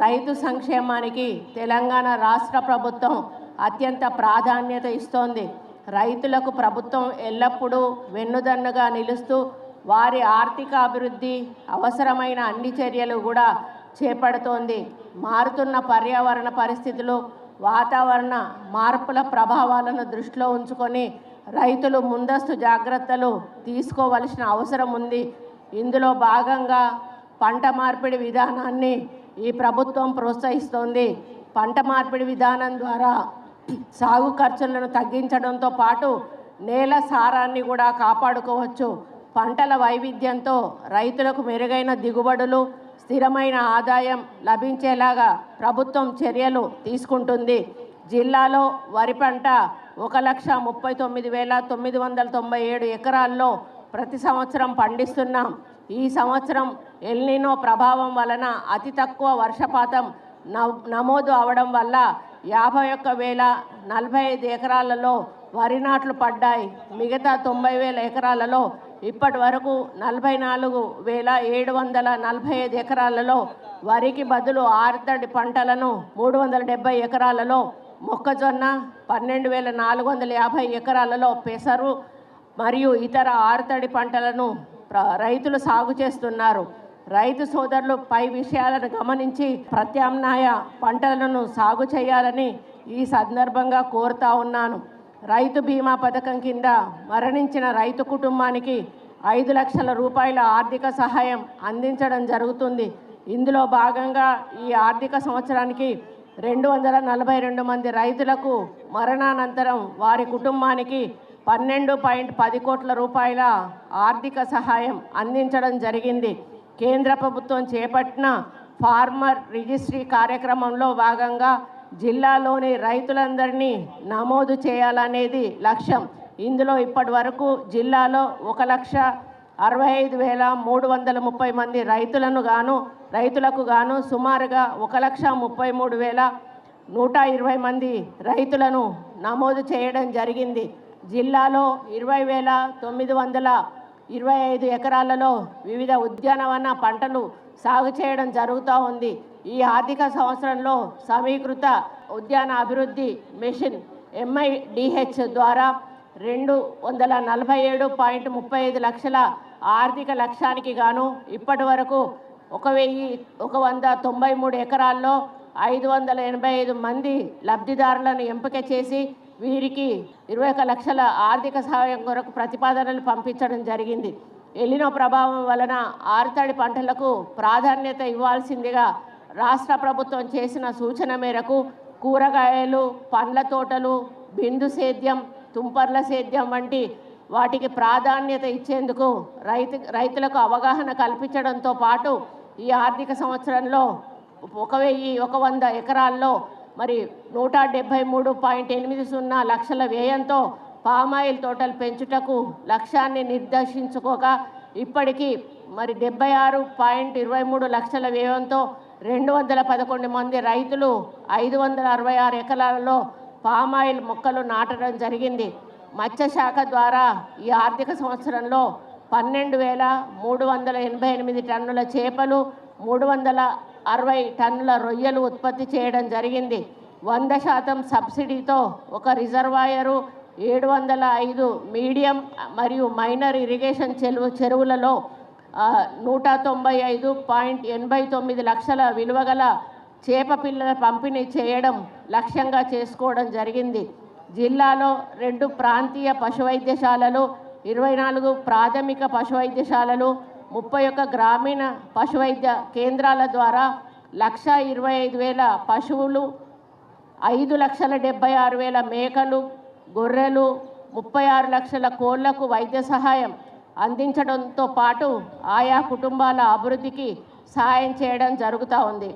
రైతు సంక్షేమానికి తెలంగాణ రాష్ట్ర ప్రభుత్వం అత్యంత ప్రాధాన్యత ఇస్తోంది. రైతులకు ప్రభుత్వం ఎల్లప్పుడూ వెన్నుదన్నుగా నిలుస్తూ వారి ఆర్థిక అభివృద్ధి అవసరమైన అన్ని చర్యలు కూడా చేపడుతోంది. మారుతున్న పర్యావరణ పరిస్థితులు, వాతావరణ మార్పుల ప్రభావాలను దృష్టిలో ఉంచుకొని రైతులు ముందస్తు జాగ్రత్తలు తీసుకోవలసిన అవసరం ఉంది. ఇందులో భాగంగా పంట మార్పిడి విధానాన్ని ఈ ప్రభుత్వం ప్రోత్సహిస్తోంది. పంట మార్పిడి విధానం ద్వారా సాగు ఖర్చులను తగ్గించడంతో పాటు నేల సారాన్ని కూడా కాపాడుకోవచ్చు. పంటల వైవిధ్యంతో రైతులకు మెరుగైన దిగుబడులు, స్థిరమైన ఆదాయం లభించేలాగా ప్రభుత్వం చర్యలు తీసుకుంటుంది. జిల్లాలో వరి పంట 1,39,997 ఎకరాల్లో ప్రతి సంవత్సరం పండిస్తున్నాం. ఈ సంవత్సరం ఎల్నినో ప్రభావం వలన అతి తక్కువ వర్షపాతం నమోదు అవడం వల్ల 51,045 ఎకరాలలో వరి నాట్లు పడ్డాయి. మిగతా 90,000 ఎకరాలలో ఇప్పటి వరకు 44,745 ఎకరాలలో వరికి బదులు ఆరుతడి పంటలను, 370 ఎకరాలలో మొక్కజొన్న, 12,450 ఎకరాలలో పెసరు మరియు ఇతర ఆరుతడి పంటలను రైతులు సాగు చేస్తున్నారు. రైతు సోదరులు పై విషయాలను గమనించి ప్రత్యామ్నాయ పంటలను సాగు చేయాలని ఈ సందర్భంగా కోరుతా ఉన్నాను. రైతు బీమా పథకం కింద మరణించిన రైతు కుటుంబానికి 5 లక్షల రూపాయల ఆర్థిక సహాయం అందించడం జరుగుతుంది. ఇందులో భాగంగా ఈ ఆర్థిక సంవత్సరానికి 242 మంది రైతులకు మరణానంతరం వారి కుటుంబానికి 12.10 కోట్ల రూపాయల ఆర్థిక సహాయం అందించడం జరిగింది. కేంద్ర ప్రభుత్వం చేపట్టిన ఫార్మర్ రిజిస్ట్రీ కార్యక్రమంలో భాగంగా జిల్లాలోని రైతులందరినీ నమోదు చేయాలనేది లక్ష్యం. ఇందులో ఇప్పటి వరకు జిల్లాలో 1,65,330 మంది రైతులకు గాను సుమారుగా 1,33,120 మంది రైతులను నమోదు చేయడం జరిగింది. జిల్లాలో 20,925 ఎకరాలలో వివిధ ఉద్యానవన పంటలు సాగు చేయడం జరుగుతూ ఉంది. ఈ ఆర్థిక సంవత్సరంలో సమీకృత ఉద్యాన అభివృద్ధి మిషన్ MIDH ద్వారా 247.35 లక్షల ఆర్థిక లక్ష్యానికి గాను ఇప్పటి వరకు 1,193 ఎకరాల్లో 585 మంది లబ్ధిదారులను ఎంపిక చేసి వీరికి 21 లక్షల ఆర్థిక సహాయం కొరకు ప్రతిపాదనలు పంపించడం జరిగింది. ఎలినో ప్రభావం వలన ఆరుతడి పంటలకు ప్రాధాన్యత ఇవ్వాల్సిందిగా రాష్ట్ర ప్రభుత్వం చేసిన సూచన మేరకు కూరగాయలు, పండ్ల తోటలు, బిందు సేద్యం, తుంపర్ల సేద్యం వంటి వాటికి ప్రాధాన్యత ఇచ్చేందుకు రైతులకు అవగాహన కల్పించడంతో పాటు ఈ ఆర్థిక సంవత్సరంలో 1,100 ఎకరాల్లో 173.80 లక్షల వ్యయంతో పామాయిల్ తోటలు పెంచుటకు లక్ష్యాన్ని నిర్దేశించుకోగా ఇప్పటికీ 76.23 లక్షల వ్యయంతో 211 మంది రైతులు 566 ఎకరాలలో పామాయిల్ మొక్కలు నాటడం జరిగింది. మత్స్యశాఖ ద్వారా ఈ ఆర్థిక సంవత్సరంలో 12,388 టన్నుల చేపలు, 360 టన్నుల రొయ్యలు ఉత్పత్తి చేయడం జరిగింది. 100% సబ్సిడీతో ఒక రిజర్వాయరు, 705 మీడియం మరియు మైనర్ ఇరిగేషన్ చెరువులలో 195.89 లక్షల విలువగల చేప పిల్లల పంపిణీ చేయడం లక్ష్యంగా చేసుకోవడం జరిగింది. జిల్లాలో 2 ప్రాంతీయ పశు వైద్యశాలలు, 24 ప్రాథమిక పశు వైద్యశాలలు, 31 గ్రామీణ పశువైద్య కేంద్రాల ద్వారా 1,25,000 పశువులు, 5,76,000 మేకలు, గొర్రెలు, 36 లక్షల కోళ్లకు వైద్య సహాయం అందించడంతో పాటు ఆయా కుటుంబాల అభివృద్ధికి సహాయం చేయడం జరుగుతూ ఉంది.